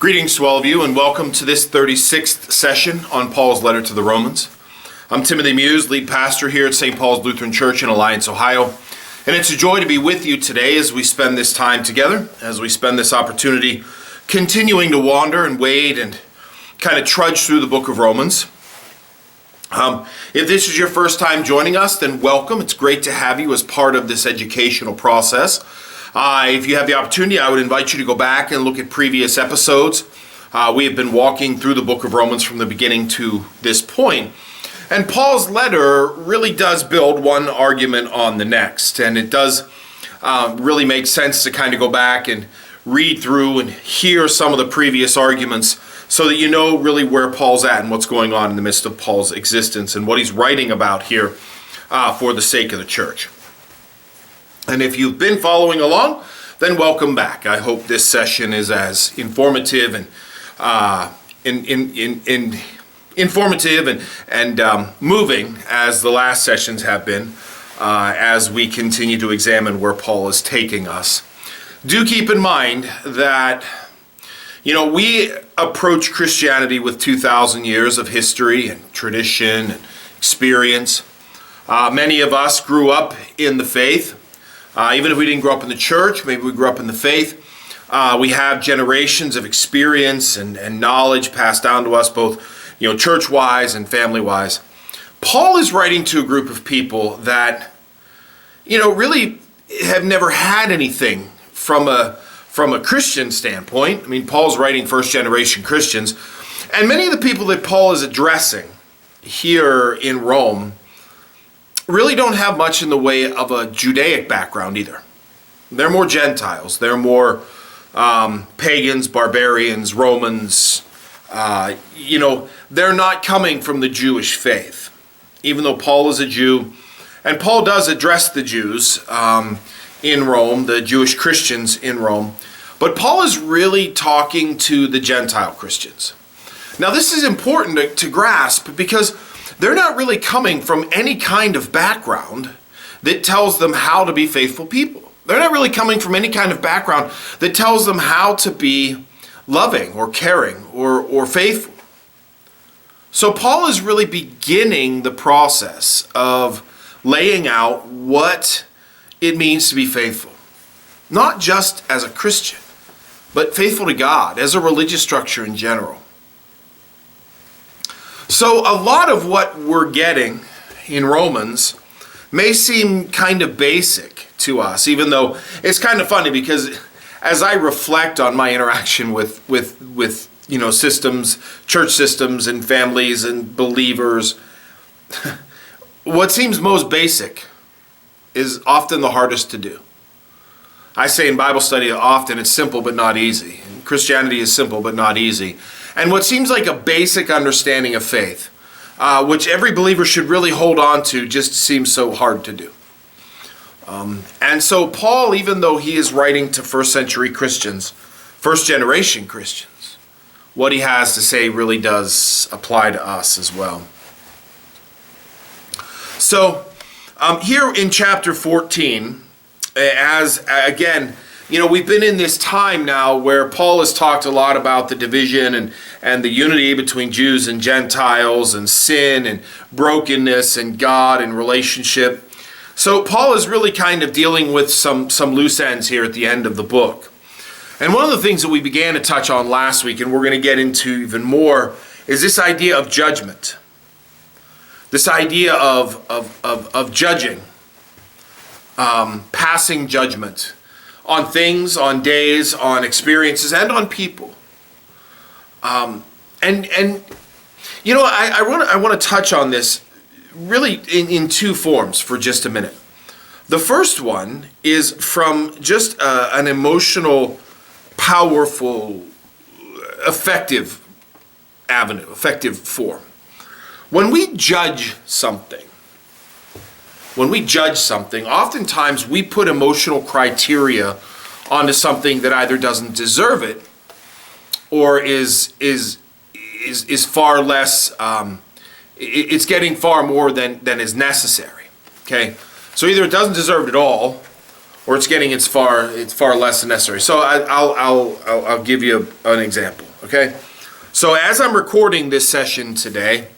Greetings to all of you and welcome to this 36th session on Paul's letter to the Romans. I'm Pastor Muse, lead pastor here at St. Paul's Lutheran Church in Alliance, Ohio. And it's a joy to be with you today as we spend this time together, as we spend this opportunity continuing to wander and wade and kind of trudge through the book of Romans. If this is your first time joining us, then welcome. It's great to have you as part of this educational process. If you have the opportunity, I would invite you to go back and look at previous episodes. We have been walking through the book of Romans from the beginning to this point. And Paul's letter really does build one argument on the next. And it does really make sense to kind of go back and read through and hear some of the previous arguments so that you know really where Paul's at and what's going on in the midst of Paul's existence and what he's writing about here for the sake of the church. And if you've been following along, then welcome back. I hope this session is as informative and moving as the last sessions have been as we continue to examine where Paul is taking us. Do keep in mind that, we approach Christianity with 2,000 years of history and tradition and experience. Many of us grew up in the faith. Even if we didn't grow up in the church, maybe we grew up in the faith. We have generations of experience and knowledge passed down to us, both church-wise and family-wise. Paul is writing to a group of people that, really have never had anything from a Christian standpoint. I mean, Paul's writing first-generation Christians, and many of the people that Paul is addressing here in Rome really don't have much in the way of a Judaic background either. They're more Gentiles. They're more pagans, barbarians, Romans. They're not coming from the Jewish faith, even though Paul is a Jew. And Paul does address the Jews in Rome, the Jewish Christians in Rome. But Paul is really talking to the Gentile Christians. Now, this is important to grasp because they're not really coming from any kind of background that tells them how to be faithful people. They're not really coming from any kind of background that tells them how to be loving or caring or faithful. So Paul is really beginning the process of laying out what it means to be faithful. Not just as a Christian, but faithful to God, as a religious structure in general. So a lot of what we're getting in Romans may seem kind of basic to us, even though it's kind of funny because as I reflect on my interaction with systems, church systems and families and believers, what seems most basic is often the hardest to do. I say in Bible study often it's simple but not easy. And Christianity is simple but not easy. And what seems like a basic understanding of faith, which every believer should really hold on to, just seems so hard to do. And so Paul, even though he is writing to first century Christians, first generation Christians, what he has to say really does apply to us as well. So here in chapter 14, we've been in this time now where Paul has talked a lot about the division and the unity between Jews and Gentiles and sin and brokenness and God and relationship. So Paul is really kind of dealing with some loose ends here at the end of the book. And one of the things that we began to touch on last week, and we're going to get into even more, is this idea of judgment. This idea of judging, passing judgment on things, on days, on experiences, and on people. I want to touch on this really in two forms for just a minute. The first one is from just an emotional, powerful, effective form. When we judge something, oftentimes we put emotional criteria onto something that either doesn't deserve it or is far less. It's getting far more than is necessary. Okay, so either it doesn't deserve it at all, or it's far less than necessary. So I'll give you an example. okay? So as I'm recording this session today,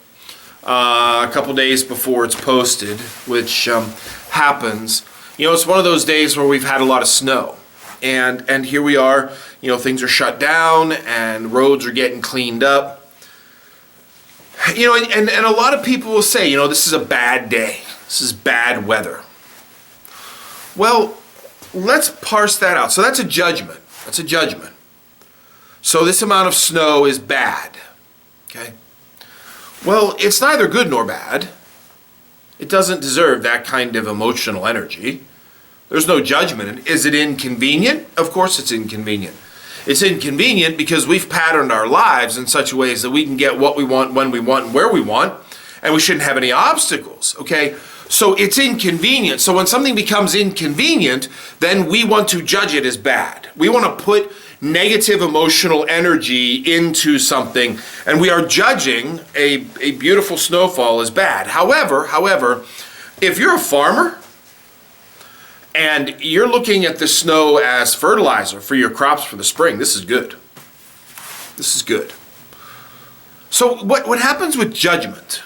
a couple days before it's posted, which happens, it's one of those days where we've had a lot of snow. And here we are, things are shut down and roads are getting cleaned up. And a lot of people will say, this is a bad day. This is bad weather. Well, let's parse that out. So that's a judgment. That's a judgment. So this amount of snow is bad. Okay? Well, it's neither good nor bad. It doesn't deserve that kind of emotional energy. There's no judgment. Is it inconvenient? Of course it's inconvenient. It's inconvenient because we've patterned our lives in such ways that we can get what we want, when we want, and where we want, and we shouldn't have any obstacles, okay? So it's inconvenient. So when something becomes inconvenient, then we want to judge it as bad. We want to put negative emotional energy into something, and we are judging a beautiful snowfall as bad. However, if you're a farmer, and you're looking at the snow as fertilizer for your crops for the spring, this is good. This is good. So what happens with judgment?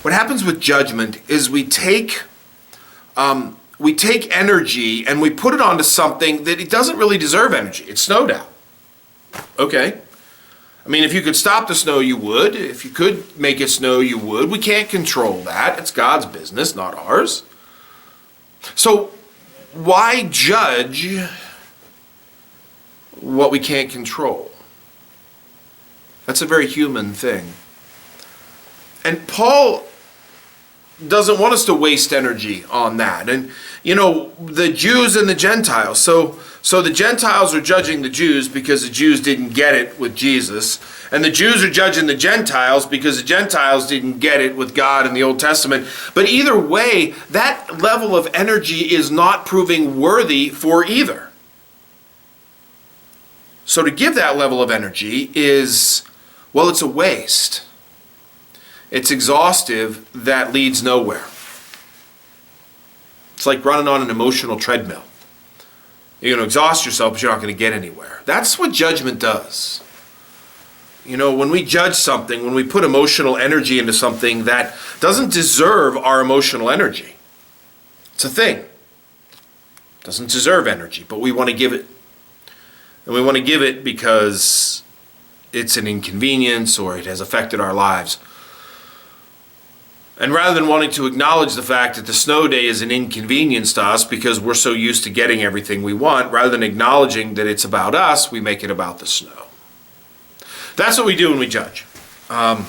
What happens with judgment is we take energy and we put it onto something that it doesn't really deserve energy. It snowed out. Okay. I mean, if you could stop the snow, you would. If you could make it snow, you would. We can't control that. It's God's business, not ours. So why judge what we can't control? That's a very human thing. And Paul doesn't want us to waste energy on that. And, the Jews and the Gentiles. So the Gentiles are judging the Jews because the Jews didn't get it with Jesus. And the Jews are judging the Gentiles because the Gentiles didn't get it with God in the Old Testament. But either way, that level of energy is not proving worthy for either. So to give that level of energy is, well, it's a waste. It's exhaustive that leads nowhere. It's like running on an emotional treadmill. You're going to exhaust yourself, but you're not going to get anywhere. That's what judgment does. When we judge something, when we put emotional energy into something that doesn't deserve our emotional energy, it's a thing. It doesn't deserve energy, but we want to give it. And we want to give it because it's an inconvenience or it has affected our lives. And rather than wanting to acknowledge the fact that the snow day is an inconvenience to us because we're so used to getting everything we want, rather than acknowledging that it's about us, we make it about the snow. That's what we do when we judge. So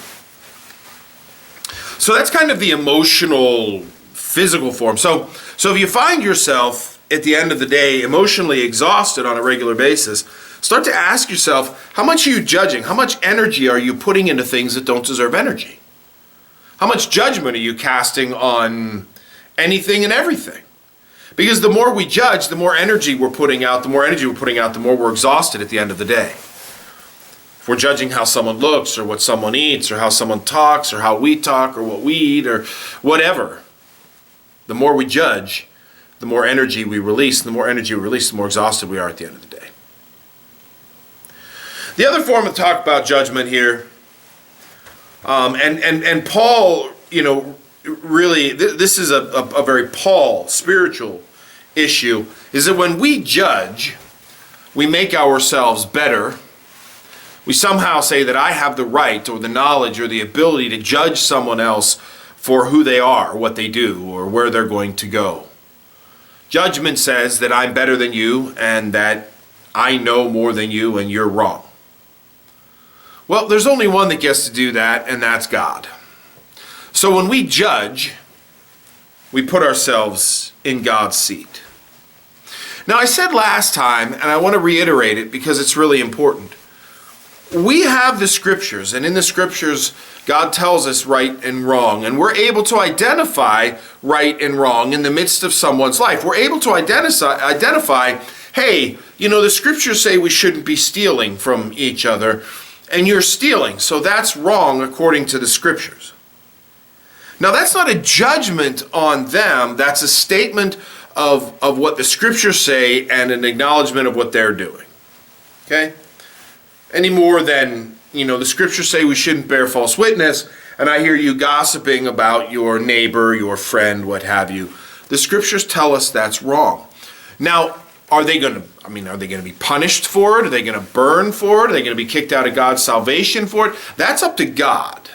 that's kind of the emotional, physical form. So if you find yourself at the end of the day emotionally exhausted on a regular basis, start to ask yourself, how much are you judging? How much energy are you putting into things that don't deserve energy? How much judgment are you casting on anything and everything? Because the more we judge, the more energy we're putting out, the more we're exhausted at the end of the day. If we're judging how someone looks or what someone eats or how someone talks or how we talk or what we eat or whatever, the more we judge, the more energy we release. The more energy we release, the more exhausted we are at the end of the day. The other form of talk about judgment here, and Paul, really, this is a very Paul spiritual issue, is that when we judge, we make ourselves better. We somehow say that I have the right or the knowledge or the ability to judge someone else for who they are, what they do, or where they're going to go. Judgment says that I'm better than you and that I know more than you and you're wrong. Well, there's only one that gets to do that, and that's God. So when we judge, we put ourselves in God's seat. Now, I said last time, and I want to reiterate it because it's really important. We have the scriptures, and in the scriptures, God tells us right and wrong, and we're able to identify right and wrong in the midst of someone's life. We're able to identify, hey, the scriptures say we shouldn't be stealing from each other, and you're stealing, so that's wrong according to the scriptures. Now, that's not a judgment on them. That's a statement of what the scriptures say and an acknowledgement of what they're doing. Okay? any more than, the scriptures say we shouldn't bear false witness, and I hear you gossiping about your neighbor, your friend, what have you. The scriptures tell us that's wrong. Now, are they going to be punished for it? Are they going to burn for it? Are they going to be kicked out of God's salvation for it? That's up to God.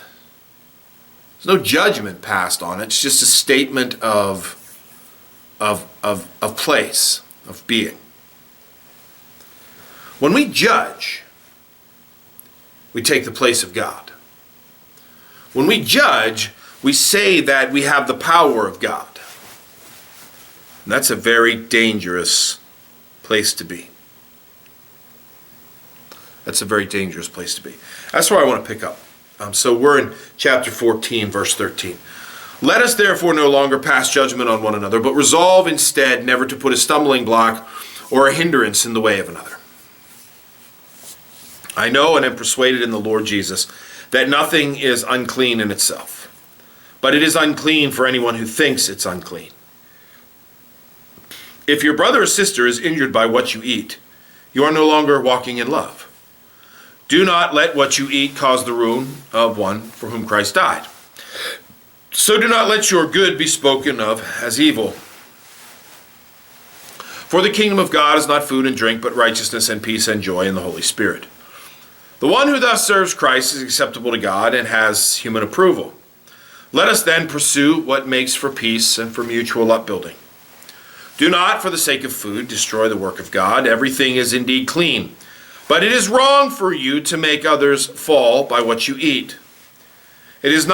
There's no judgment passed on it. It's just a statement of place, of being. When we judge, we take the place of God. When we judge, we say that we have the power of God. And that's a very dangerous place to be. That's a very dangerous place to be. That's where I want to pick up. So we're in chapter 14, verse 13. Let us therefore no longer pass judgment on one another, but resolve instead never to put a stumbling block or a hindrance in the way of another. I know and am persuaded in the Lord Jesus that nothing is unclean in itself, but it is unclean for anyone who thinks it's unclean. If your brother or sister is injured by what you eat, you are no longer walking in love. Do not let what you eat cause the ruin of one for whom Christ died. So do not let your good be spoken of as evil. For the kingdom of God is not food and drink, but righteousness and peace and joy in the Holy Spirit. The one who thus serves Christ is acceptable to God and has human approval. Let us then pursue what makes for peace and for mutual upbuilding. Do not, for the sake of food, destroy the work of God. Everything is indeed clean, but it is wrong for you to make others fall by what you eat. It is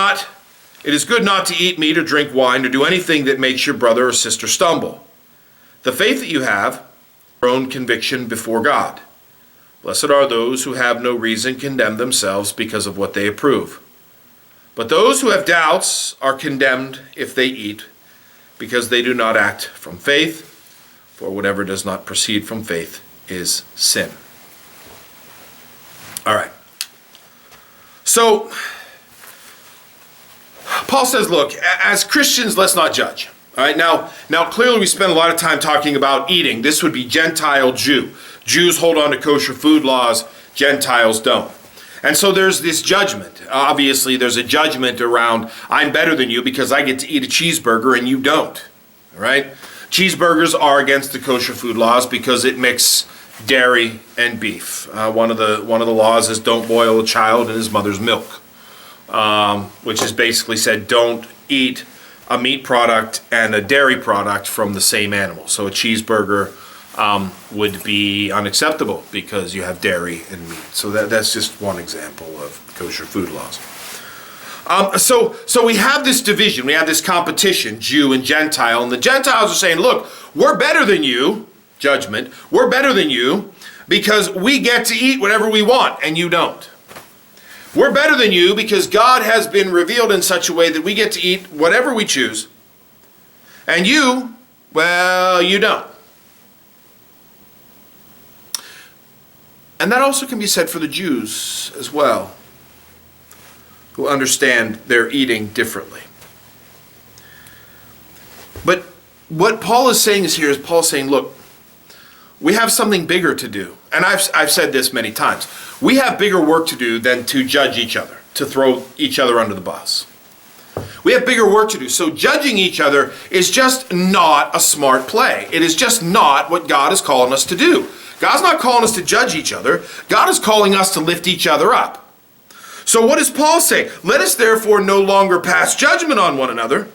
good not to eat meat or drink wine or do anything that makes your brother or sister stumble. The faith that you have, your own conviction before God. Blessed are those who have no reason to condemn themselves because of what they approve. But those who have doubts are condemned if they eat, because they do not act from faith, for whatever does not proceed from faith is sin. All right. So, Paul says, look, as Christians, let's not judge. All right, now clearly we spend a lot of time talking about eating. This would be Gentile Jew. Jews hold on to kosher food laws, Gentiles don't. And so there's this judgment. Obviously, there's a judgment around, I'm better than you because I get to eat a cheeseburger and you don't. All right? Cheeseburgers are against the kosher food laws because it mixes dairy and beef. One of the laws is don't boil a child in his mother's milk, which is basically said don't eat a meat product and a dairy product from the same animal. So a cheeseburger would be unacceptable because you have dairy and meat. So that's just one example of kosher food laws. So we have this division, we have this competition, Jew and Gentile, and the Gentiles are saying, look, we're better than you, judgment, we're better than you because we get to eat whatever we want and you don't. We're better than you because God has been revealed in such a way that we get to eat whatever we choose. And you, well, you don't. And that also can be said for the Jews as well, who understand their eating differently. But what Paul is saying is here is Paul saying, look, we have something bigger to do. And I've said this many times. We have bigger work to do than to judge each other, to throw each other under the bus. We have bigger work to do. So judging each other is just not a smart play. It is just not what God is calling us to do. God's not calling us to judge each other. God is calling us to lift each other up. So what does Paul say? Let us therefore no longer pass judgment on one another,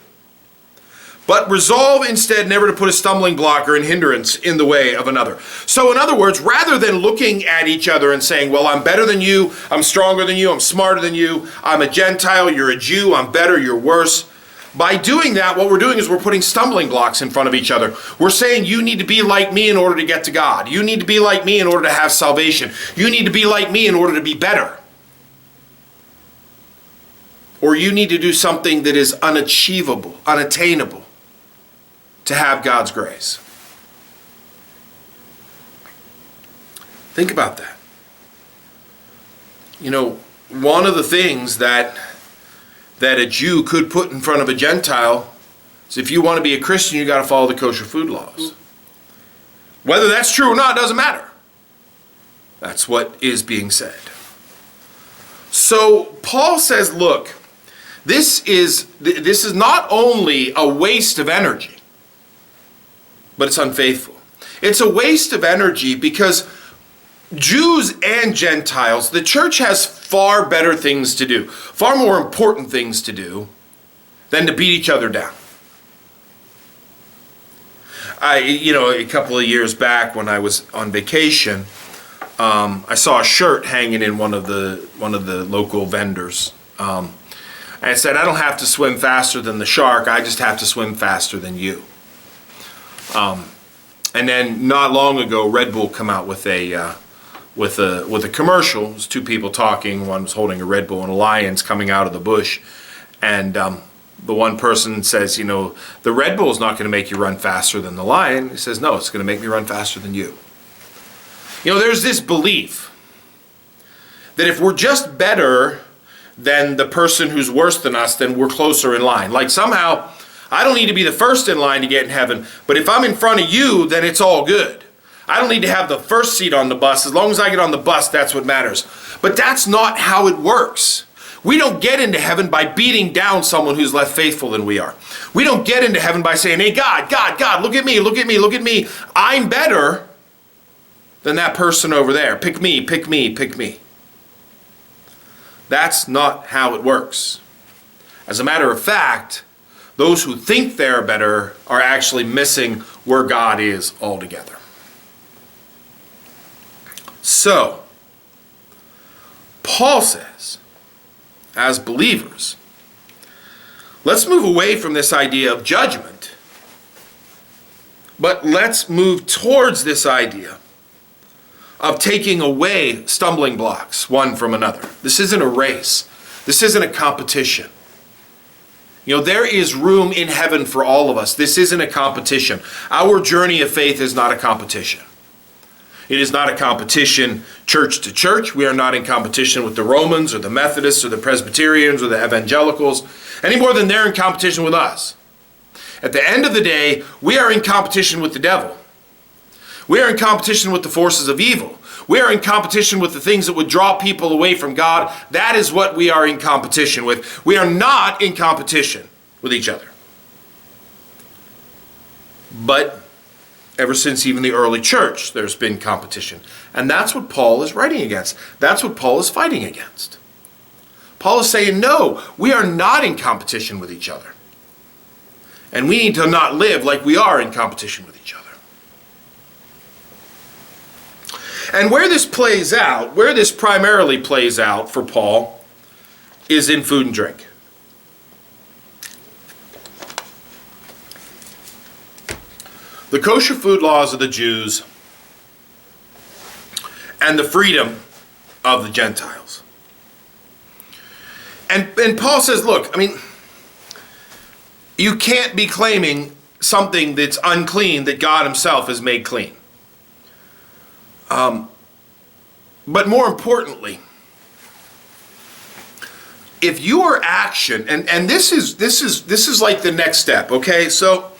but resolve instead never to put a stumbling block or an hindrance in the way of another. So in other words, rather than looking at each other and saying, well, I'm better than you, I'm stronger than you, I'm smarter than you, I'm a Gentile, you're a Jew, I'm better, you're worse. By doing that, what we're doing is we're putting stumbling blocks in front of each other. We're saying you need to be like me in order to get to God. You need to be like me in order to have salvation. You need to be like me in order to be better. Or you need to do something that is unachievable, unattainable to have God's grace. Think about that. You know, one of the things that a Jew could put in front of a Gentile is if you want to be a Christian, you got to follow the kosher food laws. Whether that's true or not doesn't matter. That's what is being said. So Paul says, look, this is not only a waste of energy, but it's unfaithful. It's a waste of energy because Jews and Gentiles, the church has far better things to do, far more important things to do than to beat each other down. A couple of years back when I was on vacation, I saw a shirt hanging in one of the local vendors. And it said, "I don't have to swim faster than the shark. I just have to swim faster than you." And then not long ago, Red Bull come out with a commercial. It was two people talking. One was holding a Red Bull, and a lion's coming out of the bush. And the one person says, the Red Bull is not going to make you run faster than the lion. He says, no, it's going to make me run faster than you. There's this belief that if we're just better than the person who's worse than us, then we're closer in line. Like somehow, I don't need to be the first in line to get in heaven, but if I'm in front of you, then it's all good. I don't need to have the first seat on the bus. As long as I get on the bus, that's what matters. But that's not how it works. We don't get into heaven by beating down someone who's less faithful than we are. We don't get into heaven by saying, hey, God, look at me, look at me, look at me. I'm better than that person over there. Pick me, pick me, pick me. That's not how it works. As a matter of fact, those who think they're better are actually missing where God is altogether. So, Paul says, as believers, let's move away from this idea of judgment, but let's move towards this idea of taking away stumbling blocks one from another. This isn't a race. This isn't a competition. There is room in heaven for all of us. This isn't a competition. Our journey of faith is not a competition. It is not a competition church to church. We are not in competition with the Romans or the Methodists or the Presbyterians or the Evangelicals, any more than they're in competition with us. At the end of the day, we are in competition with the devil. We are in competition with the forces of evil. We are in competition with the things that would draw people away from God. That is what we are in competition with. We are not in competition with each other. But ever since even the early church, there's been competition. And that's what Paul is writing against. That's what Paul is fighting against. Paul is saying, no, we are not in competition with each other. And we need to not live like we are in competition with each other. And where this plays out, where this primarily plays out for Paul, is in food and drink. The kosher food laws of the Jews and the freedom of the Gentiles. And Paul says, look, you can't be claiming something that's unclean that God himself has made clean. But more importantly, if your action, and this is like the next step, okay? So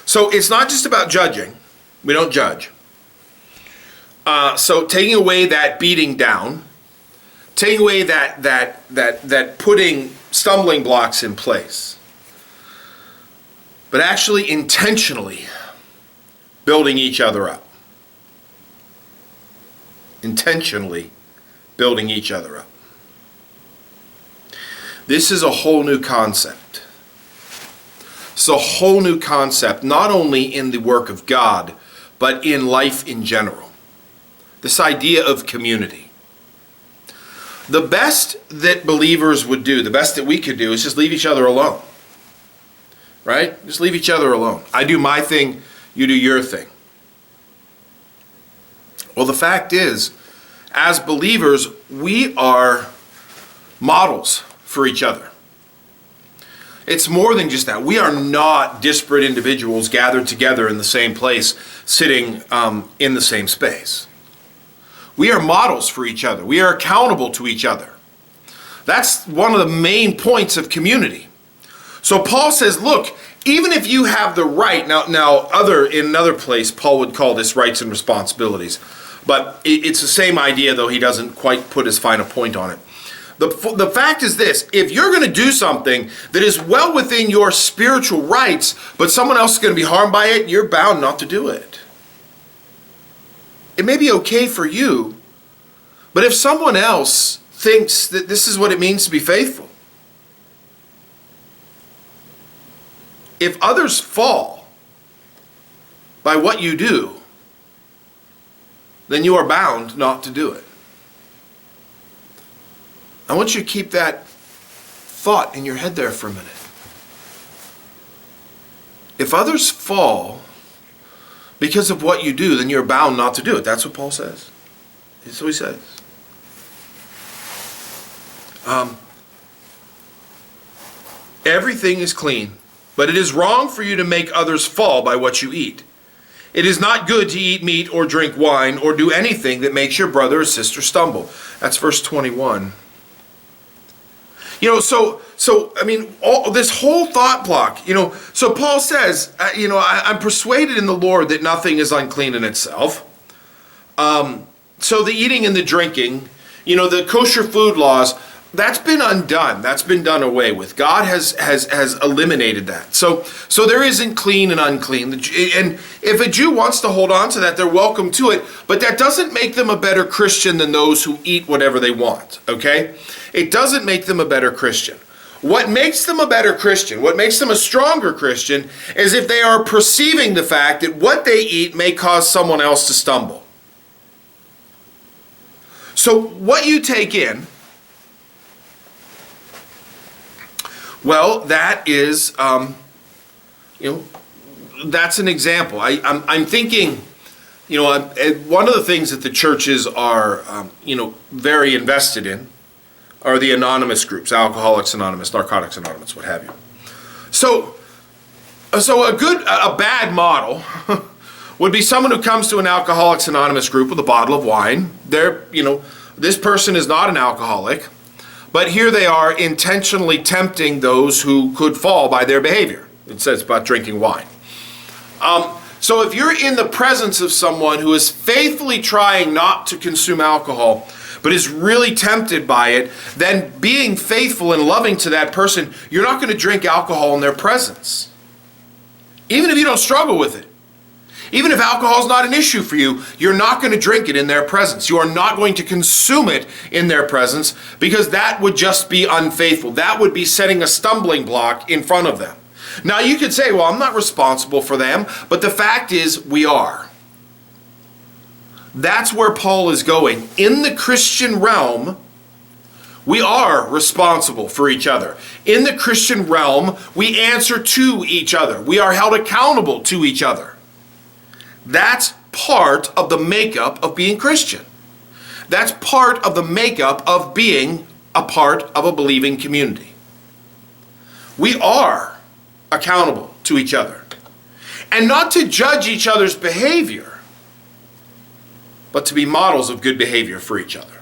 it's not just about judging. We don't judge. So taking away that beating down, taking away that putting stumbling blocks in place, but actually intentionally building each other up. Intentionally building each other up. This is a whole new concept. It's a whole new concept, not only in the work of God, but in life in general. This idea of community. The best that believers would do, the best that we could do, is just leave each other alone. Right? Just leave each other alone. I do my thing, you do your thing. Well, the fact is, as believers, we are models for each other. It's more than just that. We are not disparate individuals gathered together in the same place, sitting in the same space. We are models for each other. We are accountable to each other. That's one of the main points of community. So Paul says, look, even if you have the right, now in another place, Paul would call this rights and responsibilities. But it's the same idea, though he doesn't quite put his final point on it. The fact is this: if you're going to do something that is well within your spiritual rights, but someone else is going to be harmed by it, you're bound not to do it. It may be okay for you, but if someone else thinks that this is what it means to be faithful, if others fall by what you do, then you are bound not to do it. I want you to keep that thought in your head there for a minute. If others fall because of what you do, then you're bound not to do it. That's what Paul says. That's what he says. Everything is clean, but it is wrong for you to make others fall by what you eat. It is not good to eat meat or drink wine or do anything that makes your brother or sister stumble. That's verse 21. This whole thought block, so Paul says, I'm persuaded in the Lord that nothing is unclean in itself. So the eating and the drinking, the kosher food laws, that's been undone. That's been done away with. God has eliminated that. So there isn't clean and unclean. And if a Jew wants to hold on to that, they're welcome to it. But that doesn't make them a better Christian than those who eat whatever they want, okay? It doesn't make them a better Christian. What makes them a better Christian, what makes them a stronger Christian, is if they are perceiving the fact that what they eat may cause someone else to stumble. So what you take in, well, that is, that's an example. I'm thinking, one of the things that the churches are, very invested in are the anonymous groups, Alcoholics Anonymous, Narcotics Anonymous, what have you. So a bad model would be someone who comes to an Alcoholics Anonymous group with a bottle of wine. This person is not an alcoholic, but here they are intentionally tempting those who could fall by their behavior. It says about drinking wine. So if you're in the presence of someone who is faithfully trying not to consume alcohol, but is really tempted by it, then being faithful and loving to that person, you're not going to drink alcohol in their presence. Even if you don't struggle with it. Even if alcohol is not an issue for you, you're not going to drink it in their presence. You are not going to consume it in their presence, because that would just be unfaithful. That would be setting a stumbling block in front of them. Now you could say, well, I'm not responsible for them, but the fact is we are. That's where Paul is going. In the Christian realm, we are responsible for each other. In the Christian realm, we answer to each other. We are held accountable to each other. That's part of the makeup of being Christian. That's part of the makeup of being a part of a believing community. We are accountable to each other. And not to judge each other's behavior, but to be models of good behavior for each other.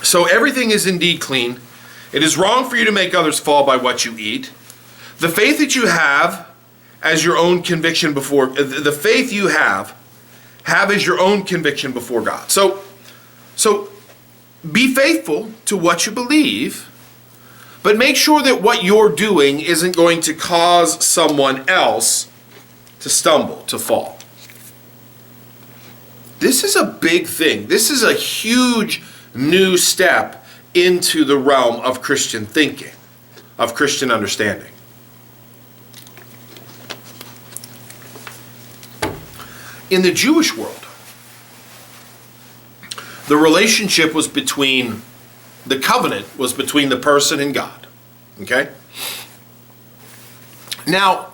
So everything is indeed clean. It is wrong for you to make others fall by what you eat. The faith that you have as your own conviction before, the faith you have as your own conviction before God. So be faithful to what you believe, but make sure that what you're doing isn't going to cause someone else to stumble, to fall. This is a big thing. This is a huge new step into the realm of Christian thinking, of Christian understanding. In the Jewish world, the relationship was between, the covenant was between the person and God. Okay? Now,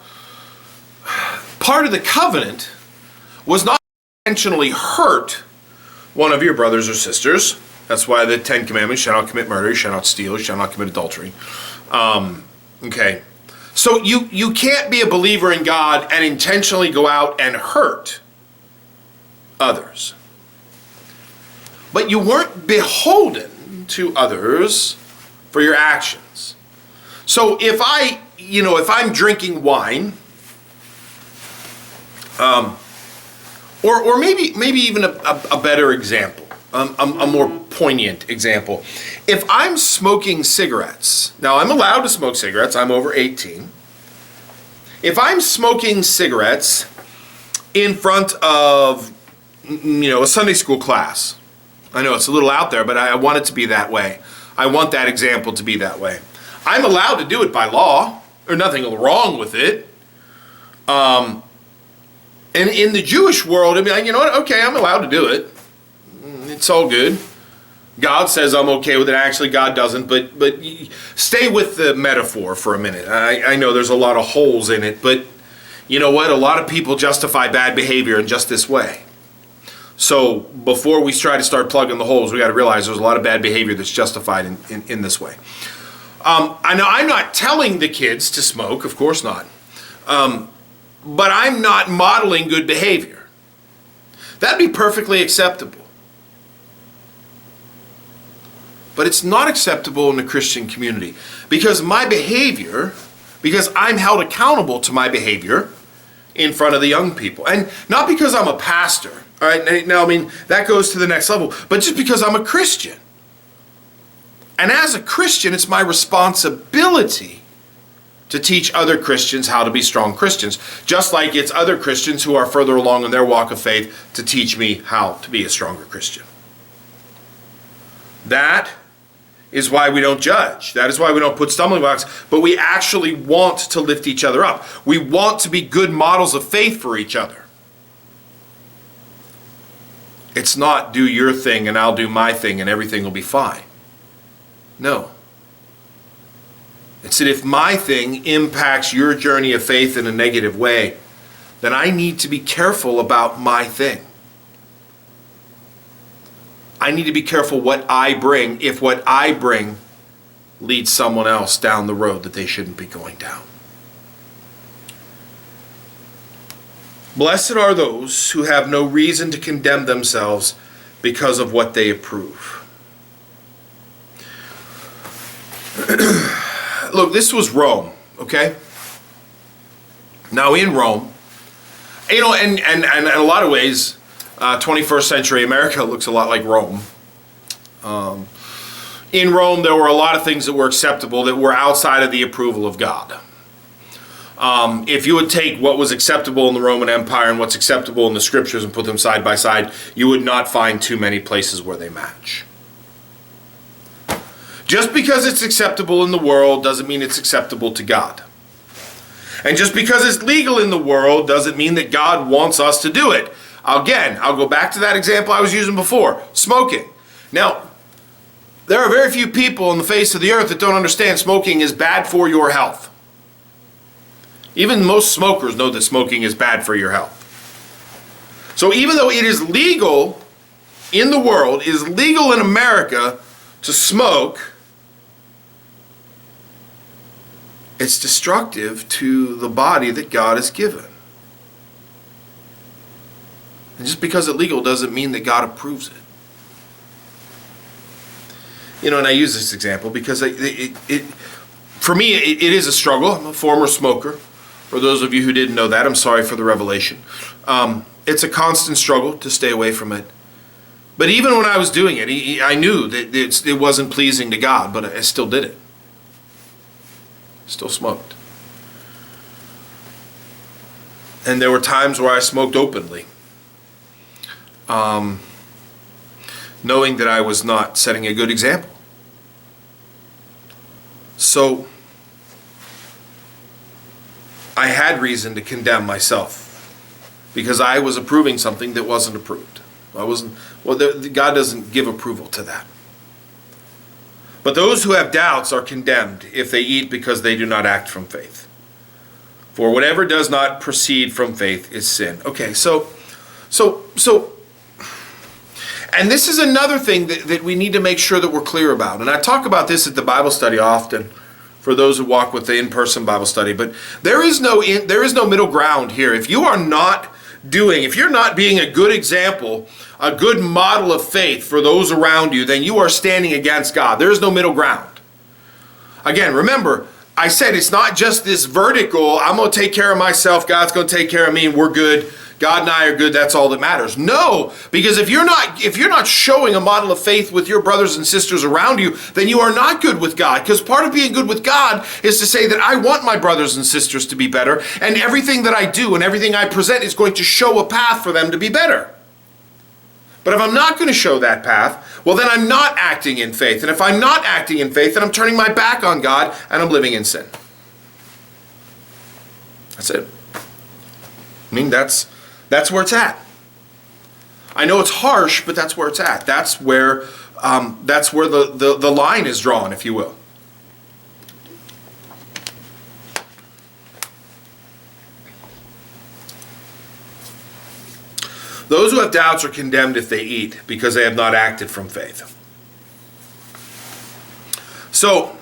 part of the covenant was not intentionally hurt one of your brothers or sisters. That's why the 10 Commandments: shall not commit murder, shall not steal, shall not commit adultery. Okay. So you can't be a believer in God and intentionally go out and hurt others. But you weren't beholden to others for your actions. So if I if I'm drinking wine, or maybe even a better example, a more poignant example. If I'm smoking cigarettes, now I'm allowed to smoke cigarettes, I'm over 18. If I'm smoking cigarettes in front of, a Sunday school class, I know it's a little out there, but I want it to be that way. I want that example to be that way. I'm allowed to do it by law. There's nothing wrong with it. And in the Jewish world, you know what? Okay, I'm allowed to do it. It's all good. God says I'm okay with it. Actually, God doesn't. But stay with the metaphor for a minute. I know there's a lot of holes in it, but you know what? A lot of people justify bad behavior in just this way. So before we try to start plugging the holes, we got to realize there's a lot of bad behavior that's justified in this way. I know I'm not telling the kids to smoke, of course not. But I'm not modeling good behavior. That'd be perfectly acceptable. But it's not acceptable in the Christian community because because I'm held accountable to my behavior in front of the young people. And not because I'm a pastor. All right, now, that goes to the next level, but just because I'm a Christian. And as a Christian, it's my responsibility to teach other Christians how to be strong Christians, just like it's other Christians who are further along in their walk of faith to teach me how to be a stronger Christian. That is why we don't judge. That is why we don't put stumbling blocks, but we actually want to lift each other up. We want to be good models of faith for each other. It's not do your thing and I'll do my thing and everything will be fine. No. It's that if my thing impacts your journey of faith in a negative way, then I need to be careful about my thing. I need to be careful what I bring if what I bring leads someone else down the road that they shouldn't be going down. Blessed are those who have no reason to condemn themselves because of what they approve. Look, this was Rome, okay? Now in Rome, and in a lot of ways, 21st century America looks a lot like Rome. In Rome, there were a lot of things that were acceptable that were outside of the approval of God. If you would take what was acceptable in the Roman Empire and what's acceptable in the scriptures and put them side by side, you would not find too many places where they match. Just because it's acceptable in the world doesn't mean it's acceptable to God. And just because it's legal in the world doesn't mean that God wants us to do it. Again, I'll go back to that example I was using before, smoking. Now, there are very few people on the face of the earth that don't understand smoking is bad for your health. Even most smokers know that smoking is bad for your health. So even though it is legal in the world, it is legal in America to smoke, it's destructive to the body that God has given. And just because it's legal doesn't mean that God approves it. And I use this example because for me, it is a struggle. I'm a former smoker. For those of you who didn't know that, I'm sorry for the revelation. It's a constant struggle to stay away from it. But even when I was doing it, I knew that it wasn't pleasing to God, but I still did it. Still smoked. And there were times where I smoked openly, knowing that I was not setting a good example. So I had reason to condemn myself because I was approving something that wasn't approved. God doesn't give approval to that. But those who have doubts are condemned if they eat because they do not act from faith. For whatever does not proceed from faith is sin. Okay, so, and this is another thing that we need to make sure that we're clear about. And I talk about this at the Bible study often for those who walk with the in-person Bible study. But there is no middle ground here. If you're not being a good example, a good model of faith for those around you, then you are standing against God. There is no middle ground. Again, remember, I said it's not just this vertical, I'm going to take care of myself, God's going to take care of me, and we're good. God and I are good, that's all that matters. No, because if you're not showing a model of faith with your brothers and sisters around you, then you are not good with God. Because part of being good with God is to say that I want my brothers and sisters to be better, and everything that I do and everything I present is going to show a path for them to be better. But if I'm not going to show that path, well, then I'm not acting in faith. And if I'm not acting in faith, then I'm turning my back on God and I'm living in sin. That's it. I mean, that's where it's at. I know it's harsh, but that's where it's at. That's where the line is drawn, if you will. Those who have doubts are condemned if they eat, because they have not acted from faith. So,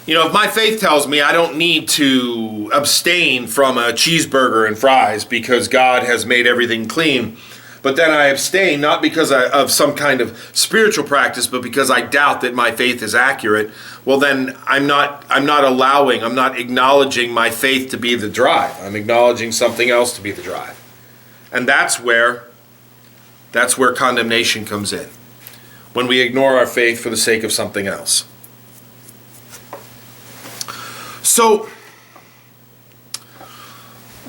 if my faith tells me I don't need to abstain from a cheeseburger and fries because God has made everything clean, but then I abstain not because of some kind of spiritual practice, but because I doubt that my faith is accurate, well then I'm not acknowledging my faith to be the drive. I'm acknowledging something else to be the drive. And that's where condemnation comes in, when we ignore our faith for the sake of something else. So,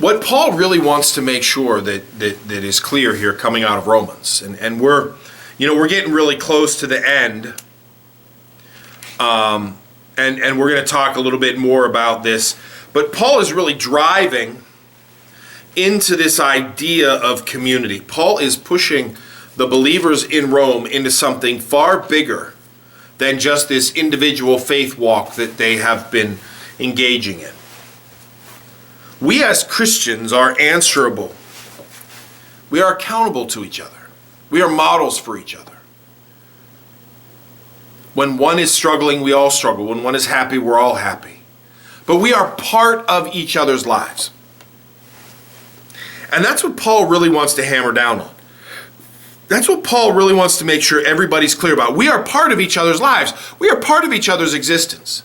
what Paul really wants to make sure that is clear here coming out of Romans, and we're getting really close to the end, and we're going to talk a little bit more about this, but Paul is really driving into this idea of community. Paul is pushing the believers in Rome into something far bigger than just this individual faith walk that they have been engaging in. We as Christians are answerable. We are accountable to each other. We are models for each other. When one is struggling, we all struggle. When one is happy, we're all happy. But we are part of each other's lives. And that's what Paul really wants to hammer down on. That's what Paul really wants to make sure everybody's clear about. We are part of each other's lives. We are part of each other's existence.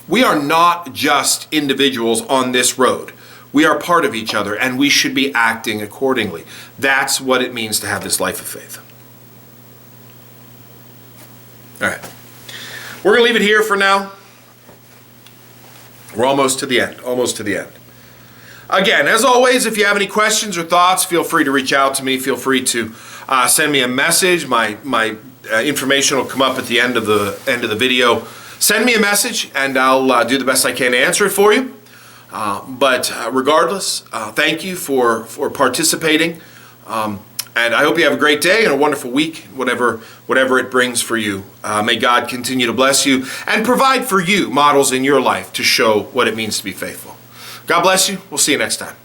We are not just individuals on this road. We are part of each other, and we should be acting accordingly. That's what it means to have this life of faith. All right. We're going to leave it here for now. We're almost to the end. Again, as always, if you have any questions or thoughts, feel free to reach out to me. Feel free to send me a message. My information will come up at the end of the video. Send me a message, and I'll do the best I can to answer it for you. But regardless, thank you for participating. And I hope you have a great day and a wonderful week, whatever it brings for you. May God continue to bless you and provide for you models in your life to show what it means to be faithful. God bless you. We'll see you next time.